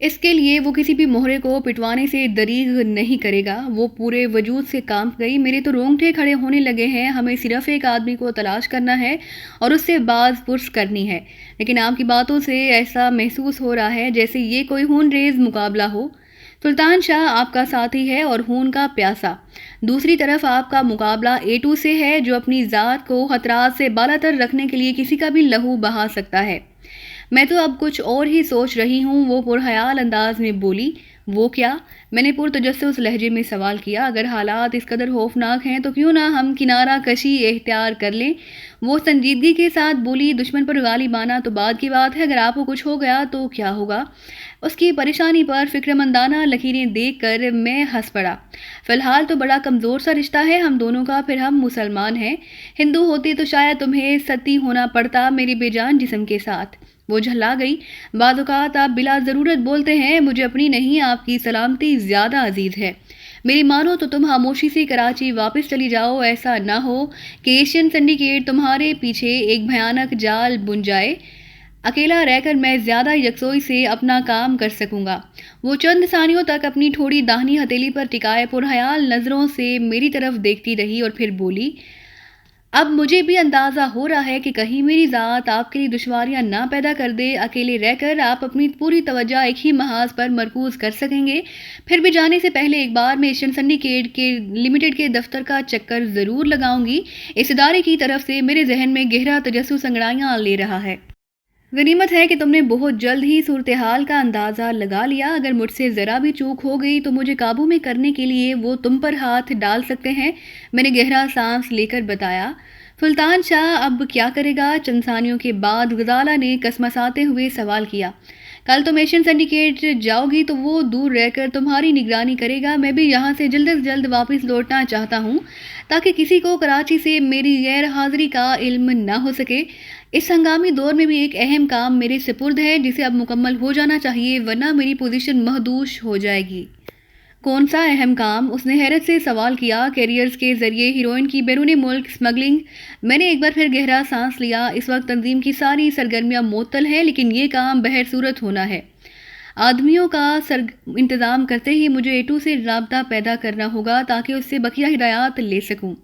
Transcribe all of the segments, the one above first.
اس کے لیے وہ کسی بھی مہرے کو پٹوانے سے دریغ نہیں کرے گا۔ وہ پورے وجود سے کانپ گئی۔ میرے تو رونگٹے کھڑے ہونے لگے ہیں۔ ہمیں صرف ایک آدمی کو تلاش کرنا ہے اور اس سے باز پرس کرنی ہے، لیکن آپ کی باتوں سے ایسا محسوس ہو رہا ہے جیسے یہ کوئی خون ریز مقابلہ ہو۔ سلطان شاہ آپ کا ساتھی ہے اور خون کا پیاسا۔ دوسری طرف آپ کا مقابلہ A2 سے ہے، جو اپنی ذات کو خطرات سے بالاتر رکھنے کے لیے کسی کا بھی لہو بہا سکتا ہے۔ میں تو اب کچھ اور ہی سوچ رہی ہوں، وہ پرخیال انداز میں بولی۔ وہ کیا؟ میں نے پرتجسس لہجے میں سوال کیا۔ اگر حالات اس قدر خوفناک ہیں تو کیوں نہ ہم کنارہ کشی اختیار کر لیں؟ وہ سنجیدگی کے ساتھ بولی۔ دشمن پر غالب آنا تو بعد کی بات ہے، اگر آپ کو کچھ ہو گیا تو کیا ہوگا؟ اس کی پریشانی پر فکرمندانہ لکیریں دیکھ کر میں ہنس پڑا۔ فی الحال تو بڑا کمزور سا رشتہ ہے ہم دونوں کا، پھر ہم مسلمان ہیں۔ ہندو ہوتی تو شاید تمہیں ستی ہونا پڑتا میرے بے جان جسم کے ساتھ۔ وہ جھلا گئی۔ بعض اوقات آپ بلا ضرورت بولتے ہیں، مجھے اپنی نہیں آپ کی سلامتی زیادہ عزیز ہے۔ میری مانو تو تم خاموشی سے کراچی واپس چلی جاؤ، ایسا نہ ہو کہ ایشین سنڈیکیٹ تمہارے پیچھے ایک بھیانک جال بن جائے۔ اکیلا رہ کر میں زیادہ یکسوئی سے اپنا کام کر سکوں گا۔ وہ چند ثانیوں تک اپنی تھوڑی داہنی ہتھیلی پر ٹکائے پرخیال نظروں سے میری طرف دیکھتی رہی اور پھر بولی، اب مجھے بھی اندازہ ہو رہا ہے کہ کہیں میری ذات آپ کے لیے دشواریاں نہ پیدا کر دے۔ اکیلے رہ کر آپ اپنی پوری توجہ ایک ہی محاذ پر مرکوز کر سکیں گے۔ پھر بھی جانے سے پہلے ایک بار میں ایشین سنڈیکیٹ کے لمیٹڈ کے دفتر کا چکر ضرور لگاؤں گی۔ اس ادارے کی طرف سے میرے ذہن میں گہرا تجسس انگڑائیاں لے رہا ہے۔ غنیمت ہے کہ تم نے بہت جلد ہی صورتحال کا اندازہ لگا لیا۔ اگر مجھ سے ذرا بھی چوک ہو گئی تو مجھے قابو میں کرنے کے لیے وہ تم پر ہاتھ ڈال سکتے ہیں۔ میں نے گہرا سانس لے کر بتایا۔ سلطان شاہ اب کیا کرے گا؟ چند ثانیوں کے بعد غزالہ نے کسمساتے ہوئے سوال کیا۔ کل تم ایشین سنڈیکیٹ جاؤ گی تو وہ دور رہ کر تمہاری نگرانی کرے گا۔ میں بھی یہاں سے جلد از جلد واپس لوٹنا چاہتا ہوں تاکہ کسی کو کراچی سے میری غیر حاضری کا علم نہ ہو سکے۔ اس ہنگامی دور میں بھی ایک اہم کام میرے سپرد ہے جسے اب مکمل ہو جانا چاہیے، ورنہ میری پوزیشن محدود ہو جائے گی۔ کون سا اہم کام؟ اس نے حیرت سے سوال کیا۔ کیریئرز کے ذریعے ہیروئن کی بیرون ملک سمگلنگ۔ میں نے ایک بار پھر گہرا سانس لیا۔ اس وقت تنظیم کی ساری سرگرمیاں معطل ہیں، لیکن یہ کام بہر صورت ہونا ہے۔ آدمیوں کا انتظام کرتے ہی مجھے A2 سے رابطہ پیدا کرنا ہوگا تاکہ اس سے بقیہ ہدایات لے سکوں۔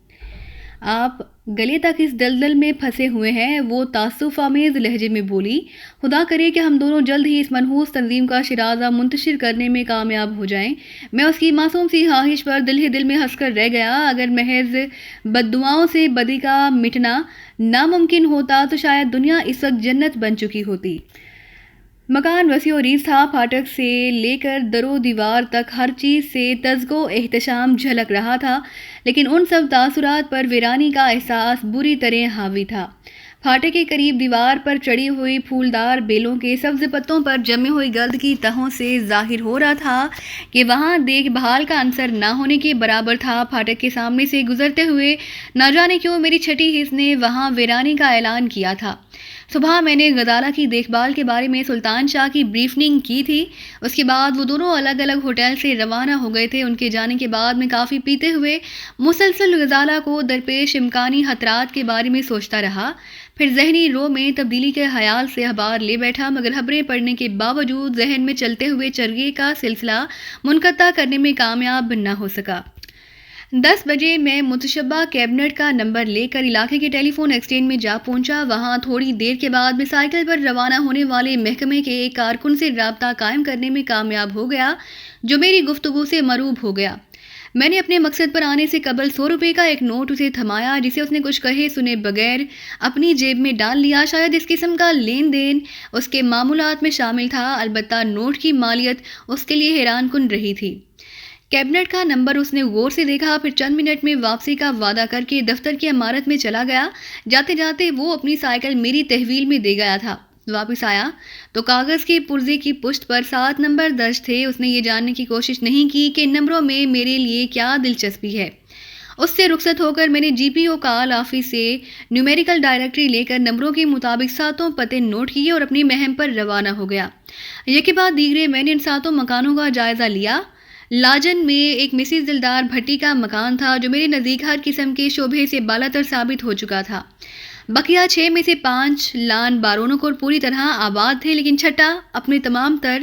آپ گلے تک اس دلدل میں پھنسے ہوئے ہیں، وہ تعصف آمیز لہجے میں بولی۔ خدا کرے کہ ہم دونوں جلد ہی اس منحوس تنظیم کا شیرازہ منتشر کرنے میں کامیاب ہو جائیں۔ میں اس کی معصوم سی خواہش پر دل ہی دل میں ہنس کر رہ گیا۔ اگر محض بددعاؤں سے بدی کا مٹنا ناممکن ہوتا تو شاید دنیا اس وقت جنت بن چکی ہوتی۔ مکان وسیع و ریز تھا۔ پھاٹک سے لے کر در و دیوار تک ہر چیز سے تزک و احتشام جھلک رہا تھا، لیکن ان سب تاثرات پر ویرانی کا احساس بری طرح حاوی تھا۔ پھاٹک کے قریب دیوار پر چڑھی ہوئی پھولدار بیلوں کے سبز پتوں پر جمی ہوئی گرد کی تہوں سے ظاہر ہو رہا تھا کہ وہاں دیکھ بھال کا عنصر نہ ہونے کے برابر تھا۔ پھاٹک کے سامنے سے گزرتے ہوئے نہ جانے کیوں میری چھٹی حس نے وہاں ویرانی کا اعلان کیا تھا۔ صبح میں نے غزالہ کی دیکھ بھال کے بارے میں سلطان شاہ کی بریفنگ کی تھی۔ اس کے بعد وہ دونوں الگ الگ ہوٹل سے روانہ ہو گئے تھے۔ ان کے جانے کے بعد میں کافی پیتے ہوئے مسلسل غزالہ کو درپیش امکانی خطرات کے بارے میں سوچتا رہا، پھر ذہنی رو میں تبدیلی کے خیال سے اخبار لے بیٹھا، مگر خبریں پڑھنے کے باوجود ذہن میں چلتے ہوئے چرگے کا سلسلہ منقطع کرنے میں کامیاب نہ ہو سکا۔ 10 بجے میں متشبہ کیبنٹ کا نمبر لے کر علاقے کے ٹیلی فون ایکسچینج میں جا پہنچا۔ وہاں تھوڑی دیر کے بعد میں سائیکل پر روانہ ہونے والے محکمے کے ایک کارکن سے رابطہ قائم کرنے میں کامیاب ہو گیا، جو میری گفتگو سے مروب ہو گیا۔ میں نے اپنے مقصد پر آنے سے قبل 100 روپے کا ایک نوٹ اسے تھمایا، جسے اس نے کچھ کہے سنے بغیر اپنی جیب میں ڈال لیا۔ شاید اس قسم کا لین دین اس کے معمولات میں شامل تھا، البتہ نوٹ کی مالیت اس کے لیے حیران کن رہی تھی۔ کیبنٹ کا نمبر اس نے غور سے دیکھا، پھر چند منٹ میں واپسی کا وعدہ کر کے دفتر کی عمارت میں چلا گیا۔ جاتے جاتے وہ اپنی سائیکل میری تحویل میں دے گیا تھا۔ واپس آیا تو کاغذ کے پرزے کی پشت پر 7 نمبر درج تھے۔ اس نے یہ جاننے کی کوشش نہیں کی کہ نمبروں میں میرے لیے کیا دلچسپی ہے۔ اس سے رخصت ہو کر میں نے GPO کال آفس سے نیومیریکل ڈائریکٹری لے کر نمبروں کے مطابق 7 پتے نوٹ کیے اور اپنی مہم پر روانہ ہو گیا۔ یکے بعد دیگرے میں نے ان 7 مکانوں کا جائزہ لیا۔ لاجن میں ایک مسز دلدار بھٹی کا مکان تھا، جو میرے نزدیک ہر قسم کے شعبے سے بالاتر ثابت ہو چکا تھا۔ بقیہ 6 میں سے 5 لان بارونوں کو پوری طرح آباد تھے، لیکن چھٹا اپنے تمام تر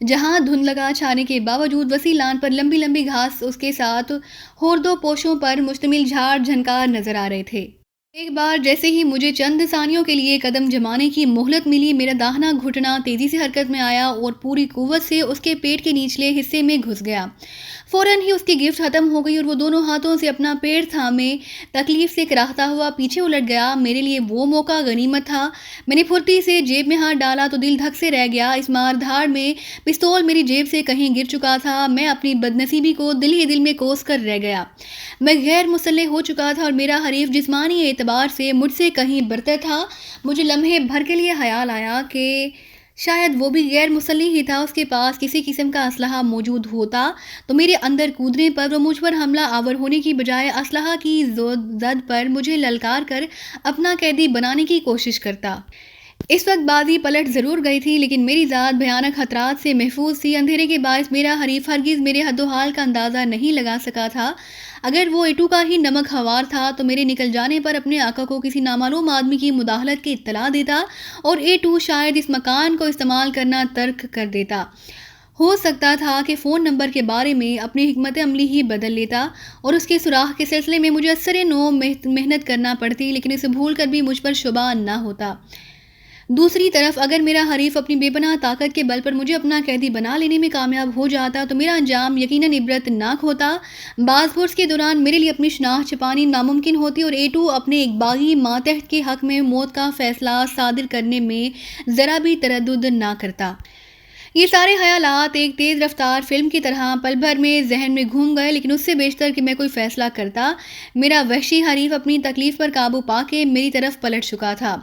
جہاں دھند لگا چھانے کے باوجود وسیع لان پر لمبی لمبی گھاس، اس کے ساتھ ہوردوں پوشوں پر مشتمل جھاڑ جھنکار نظر آ رہے تھے۔ ایک بار جیسے ہی مجھے چند ثانیوں کے لیے قدم جمانے کی مہلت ملی، میرا داہنا گھٹنا تیزی سے حرکت میں آیا اور پوری قوت سے اس کے پیٹ کے نچلے حصے میں گھس گیا۔ فوراً ہی اس کی گرفت ختم ہو گئی اور وہ دونوں ہاتھوں سے اپنا پیٹ تھامے تکلیف سے کراہتا ہوا پیچھے الٹ گیا۔ میرے لیے وہ موقع غنیمت تھا۔ میں نے پھرتی سے جیب میں ہاتھ ڈالا تو دل دھک سے رہ گیا۔ اس مار دھاڑ میں پستول میری جیب سے کہیں گر چکا تھا۔ میں اپنی بدنصیبی کو دل ہی دل میں کوس کر رہ گیا۔ میں غیر مسلح ہو چکا تھا اور میرا حریف جسمانی اعتبار سے مجھ سے کہیں برتر تھا۔ مجھے لمحے بھر کے لیے خیال آیا کہ شاید وہ بھی غیر مسلح ہی تھا۔ اس کے پاس کسی قسم کا اسلحہ موجود ہوتا تو میرے اندر کودنے پر وہ مجھ پر حملہ آور ہونے کی بجائے اسلحہ کی زد پر مجھے للکار کر اپنا قیدی بنانے کی کوشش کرتا۔ اس وقت بازی پلٹ ضرور گئی تھی، لیکن میری ذات بھیانک خطرات سے محفوظ تھی۔ اندھیرے کے باعث میرا حریف ہرگز میرے حد و حال کا اندازہ نہیں لگا سکا تھا۔ اگر وہ ایٹو کا ہی نمک خوار تھا تو میرے نکل جانے پر اپنے آقا کو کسی نامعلوم آدمی کی مداخلت کی اطلاع دیتا اور ایٹو شاید اس مکان کو استعمال کرنا ترک کر دیتا۔ ہو سکتا تھا کہ فون نمبر کے بارے میں اپنی حکمت عملی ہی بدل لیتا اور اس کے سراغ کے سلسلے میں مجھے اثر نو محنت کرنا پڑتی، لیکن اسے بھول کر بھی مجھ پر شبہ نہ ہوتا۔ دوسری طرف اگر میرا حریف اپنی بے پناہ طاقت کے بل پر مجھے اپنا قیدی بنا لینے میں کامیاب ہو جاتا تو میرا انجام یقیناً عبرت ناک ہوتا۔ بعض پرس کے دوران میرے لیے اپنی شناخت چھپانی ناممکن ہوتی اور ایٹو اپنے ایک باغی ماتحت کے حق میں موت کا فیصلہ صادر کرنے میں ذرا بھی تردد نہ کرتا۔ یہ سارے خیالات ایک تیز رفتار فلم کی طرح پل بھر میں ذہن میں گھوم گئے، لیکن اس سے بیشتر کہ میں کوئی فیصلہ کرتا، میرا وحشی حریف اپنی تکلیف پر قابو پا کے میری طرف پلٹ چکا تھا۔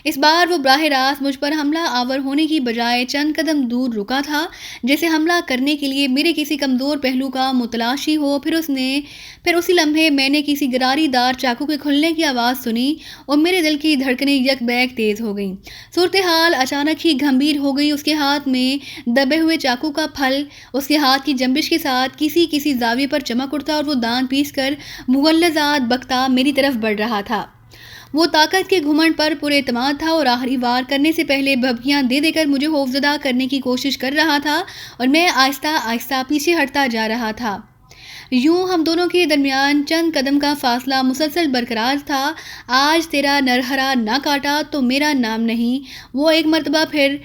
اس بار وہ براہ راست مجھ پر حملہ آور ہونے کی بجائے چند قدم دور رکا تھا، جیسے حملہ کرنے کے لیے میرے کسی کمزور پہلو کا متلاشی ہو۔ پھر اسی لمحے میں نے کسی گراری دار چاقو کے کھلنے کی آواز سنی اور میرے دل کی دھڑکنیں یک بیک تیز ہو گئیں۔ صورتحال اچانک ہی گھمبیر ہو گئی۔ اس کے ہاتھ میں دبے ہوئے چاقو کا پھل اس کے ہاتھ کی جنبش کے ساتھ کسی زاویے پر چمک اٹھتا اور وہ دانت پیس کر مغلظات بکتا میری طرف بڑھ رہا تھا۔ وہ طاقت کے گھمنڈ پر پر اعتماد تھا اور آخری وار کرنے سے پہلے بھبکیاں دے دے کر مجھے خوفزدہ کرنے کی کوشش کر رہا تھا اور میں آہستہ آہستہ پیچھے ہٹتا جا رہا تھا۔ یوں ہم دونوں کے درمیان چند قدم کا فاصلہ مسلسل برقرار تھا۔ آج تیرا نرہرا نہ کاٹا تو میرا نام نہیں، وہ ایک مرتبہ پھر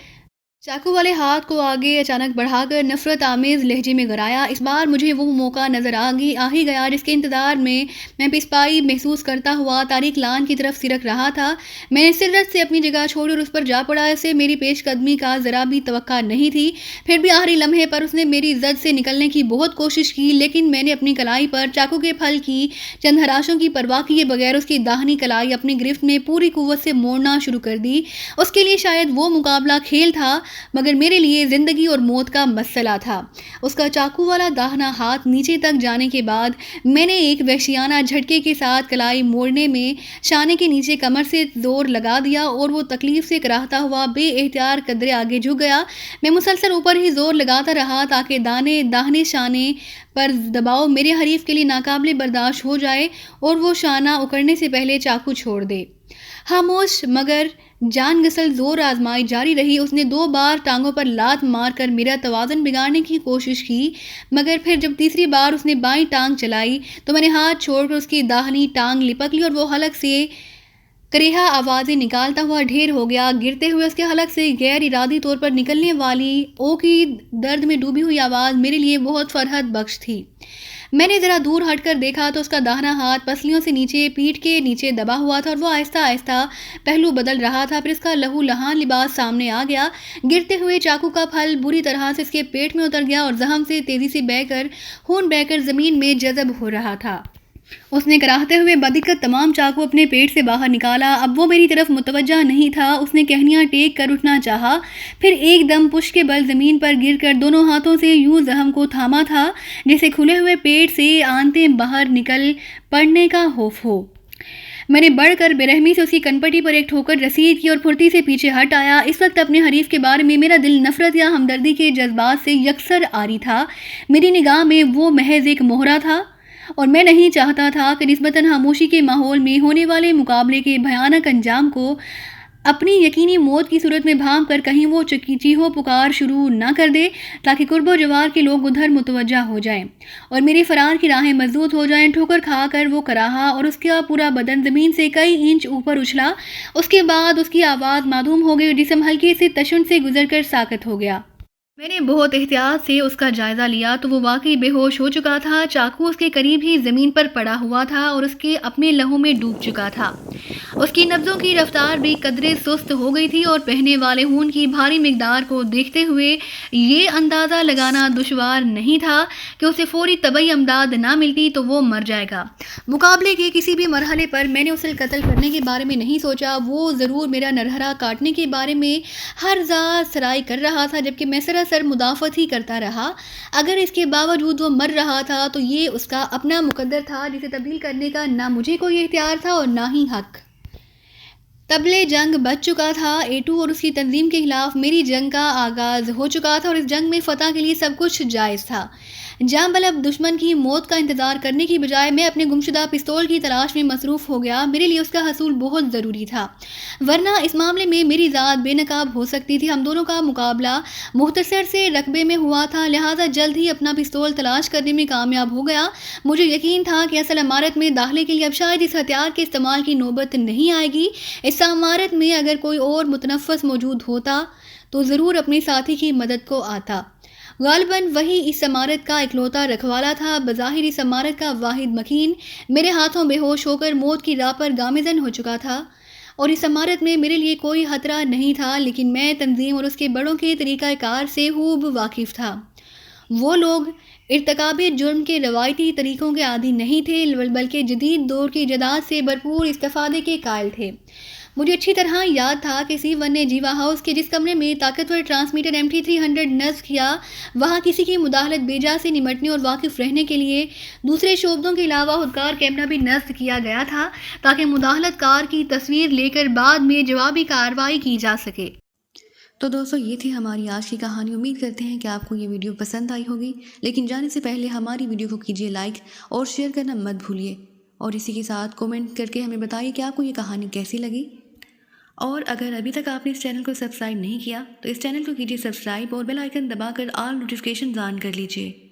چاقو والے ہاتھ کو آگے اچانک بڑھا کر نفرت آمیز لہجے میں گرایا۔ اس بار مجھے وہ موقع نظر آ ہی گیا جس کے انتظار میں پسپائی محسوس کرتا ہوا تاریک لان کی طرف سرک رہا تھا۔ میں نے سرت سے اپنی جگہ چھوڑی اور اس پر جا پڑا۔ اسے میری پیش قدمی کا ذرا بھی توقع نہیں تھی، پھر بھی آخری لمحے پر اس نے میری زد سے نکلنے کی بہت کوشش کی، لیکن میں نے اپنی کلائی پر چاقو کے پھل کی چند خراشوں کی پرواہ کیے بغیر اس کی داہنی کلائی اپنی گرفت میں پوری قوت سے موڑنا شروع کر دی۔ اس کے لیے شاید وہ مقابلہ کھیل تھا، مگر میرے لیے زندگی اور موت کا مسئلہ تھا۔ اس کا چاقو والا داہنا ہاتھ نیچے تک جانے کے بعد میں نے ایک وحشیانہ جھٹکے کے ساتھ کلائی موڑنے میں شانے کے نیچے کمر سے زور لگا دیا اور وہ تکلیف سے کراہتا ہوا بے اختیار قدرے آگے جھک گیا۔ میں مسلسل اوپر ہی زور لگاتا رہا تاکہ داہنے شانے پر دباؤ میرے حریف کے لیے ناقابل برداشت ہو جائے اور وہ شانہ اکڑنے سے پہلے چاقو چھوڑ دے۔ خاموش مگر جان گسل زور آزمائی جاری رہی۔ اس نے 2 بار ٹانگوں پر لات مار کر میرا توازن بگاڑنے کی کوشش کی، مگر پھر جب تیسری بار اس نے بائیں ٹانگ چلائی تو میں نے ہاتھ چھوڑ کر اس کی داہنی ٹانگ لپک لی اور وہ حلق سے کریہا آوازیں نکالتا ہوا ڈھیر ہو گیا۔ گرتے ہوئے اس کے حلق سے غیر ارادی طور پر نکلنے والی او کی درد میں ڈوبی ہوئی آواز میرے لیے بہت فرحت بخش تھی۔ میں نے ذرا دور ہٹ کر دیکھا تو اس کا داہنا ہاتھ پسلیوں سے نیچے پیٹھ کے نیچے دبا ہوا تھا اور وہ آہستہ آہستہ پہلو بدل رہا تھا۔ پھر اس کا لہو لہان لباس سامنے آ گیا۔ گرتے ہوئے چاقو کا پھل بری طرح سے اس کے پیٹ میں اتر گیا اور زخم سے تیزی سے خون بہہ کر زمین میں جذب ہو رہا تھا۔ اس نے کراہتے ہوئے بدقت تمام چاقو اپنے پیٹ سے باہر نکالا۔ اب وہ میری طرف متوجہ نہیں تھا۔ اس نے کہنیاں ٹیک کر اٹھنا چاہا، پھر ایک دم پشت کے بل زمین پر گر کر دونوں ہاتھوں سے یوں زخم کو تھاما تھا جیسے کھلے ہوئے پیٹ سے آنتیں باہر نکل پڑنے کا خوف ہو۔ میں نے بڑھ کر بے رحمی سے اس کی کنپٹی پر ایک ٹھوکر رسید کی اور پھرتی سے پیچھے ہٹ آیا۔ اس وقت اپنے حریف کے بارے میں میرا دل نفرت یا ہمدردی کے جذبات سے یکسر آری تھا۔ میری نگاہ میں وہ محض ایک مہرہ تھا اور میں نہیں چاہتا تھا کہ نسبتاً خاموشی کے ماحول میں ہونے والے مقابلے کے بھیانک انجام کو اپنی یقینی موت کی صورت میں بھانپ کر کہیں وہ چیخو پکار شروع نہ کر دے تاکہ قرب و جوار کے لوگ ادھر متوجہ ہو جائیں اور میری فرار کی راہیں مسدود ہو جائیں۔ ٹھوکر کھا کر وہ کراہا اور اس کا پورا بدن زمین سے کئی انچ اوپر اچھلا۔ اس کے بعد اس کی آواز معدوم ہو گئی اور جسم ہلکی سی تشن سے گزر کر ساکت ہو گیا۔ میں نے بہت احتیاط سے اس کا جائزہ لیا تو وہ واقعی بے ہوش ہو چکا تھا۔ چاقو اس کے قریب ہی زمین پر پڑا ہوا تھا اور اس کے اپنے لہو میں ڈوب چکا تھا۔ اس کی نبضوں کی رفتار بھی قدرے سست ہو گئی تھی اور بہنے والے خون کی بھاری مقدار کو دیکھتے ہوئے یہ اندازہ لگانا دشوار نہیں تھا کہ اسے فوری طبی امداد نہ ملتی تو وہ مر جائے گا۔ مقابلے کے کسی بھی مرحلے پر میں نے اسے قتل کرنے کے بارے میں نہیں سوچا، وہ ضرور میرا نرہرا کاٹنے کے بارے میں ہر ذات سرائی کر رہا تھا، جبکہ میں سراسر مدافعت ہی کرتا رہا۔ اگر اس کے باوجود وہ مر رہا تھا تو یہ اس کا اپنا مقدر تھا جسے تبدیل کرنے کا نہ مجھے کوئی اختیار تھا اور نہ ہی حق۔ طبلِ جنگ بج چکا تھا۔ ایٹو اور اس کی تنظیم کے خلاف میری جنگ کا آغاز ہو چکا تھا اور اس جنگ میں فتح کے لیے سب کچھ جائز تھا۔ جاں بلب دشمن کی موت کا انتظار کرنے کی بجائے میں اپنے گمشدہ پستول کی تلاش میں مصروف ہو گیا۔ میرے لیے اس کا حصول بہت ضروری تھا، ورنہ اس معاملے میں میری ذات بے نقاب ہو سکتی تھی۔ ہم دونوں کا مقابلہ مختصر سے رقبے میں ہوا تھا، لہٰذا جلد ہی اپنا پستول تلاش کرنے میں کامیاب ہو گیا۔ مجھے یقین تھا کہ اصل عمارت میں داخلے کے لیے اب شاید اس ہتھیار کے استعمال کی نوبت نہیں آئے گی۔ اس عمارت میں اگر کوئی اور متنفس موجود ہوتا تو ضرور اپنے ساتھی کی مدد کو آتا۔ غالباً وہی اس عمارت کا اکلوتا رکھوالا تھا، بظاہر اس عمارت کا واحد مکین۔ میرے ہاتھوں بے ہوش ہو کر موت کی راہ پر گامزن ہو چکا تھا اور اس عمارت میں میرے لیے کوئی خطرہ نہیں تھا، لیکن میں تنظیم اور اس کے بڑوں کے طریقہ کار سے خوب واقف تھا۔ وہ لوگ ارتکاب جرم کے روایتی طریقوں کے عادی نہیں تھے، بلکہ جدید دور کی ایجادات سے بھرپور استفادے کے قائل تھے۔ مجھے اچھی طرح یاد تھا کہ C1 نے جیوا ہاؤس کے جس کمرے میں طاقتور ٹرانسمیٹر MT300 نصب کیا، وہاں کسی کی مداخلت بیجا سے نمٹنے اور واقف رہنے کے لیے دوسرے شعبوں کے علاوہ خودکار کیمرہ بھی نصب کیا گیا تھا تاکہ مداخلت کار کی تصویر لے کر بعد میں جوابی کارروائی کی جا سکے۔ تو دوستو، یہ تھی ہماری آج کی کہانی۔ امید کرتے ہیں کہ آپ کو یہ ویڈیو پسند آئی ہوگی، لیکن جانے سے پہلے ہماری ویڈیو کو کیجیے لائک اور شیئر کرنا مت بھولیے، اور اسی کے ساتھ کومنٹ کر کے ہمیں بتائیے کہ آپ کو یہ کہانی کیسی لگی۔ اور اگر ابھی تک آپ نے اس چینل کو سبسکرائب نہیں کیا تو اس چینل کو کیجیے سبسکرائب اور بیل آئیکن دبا کر آل نوٹیفیکیشنز آن کر لیجیے۔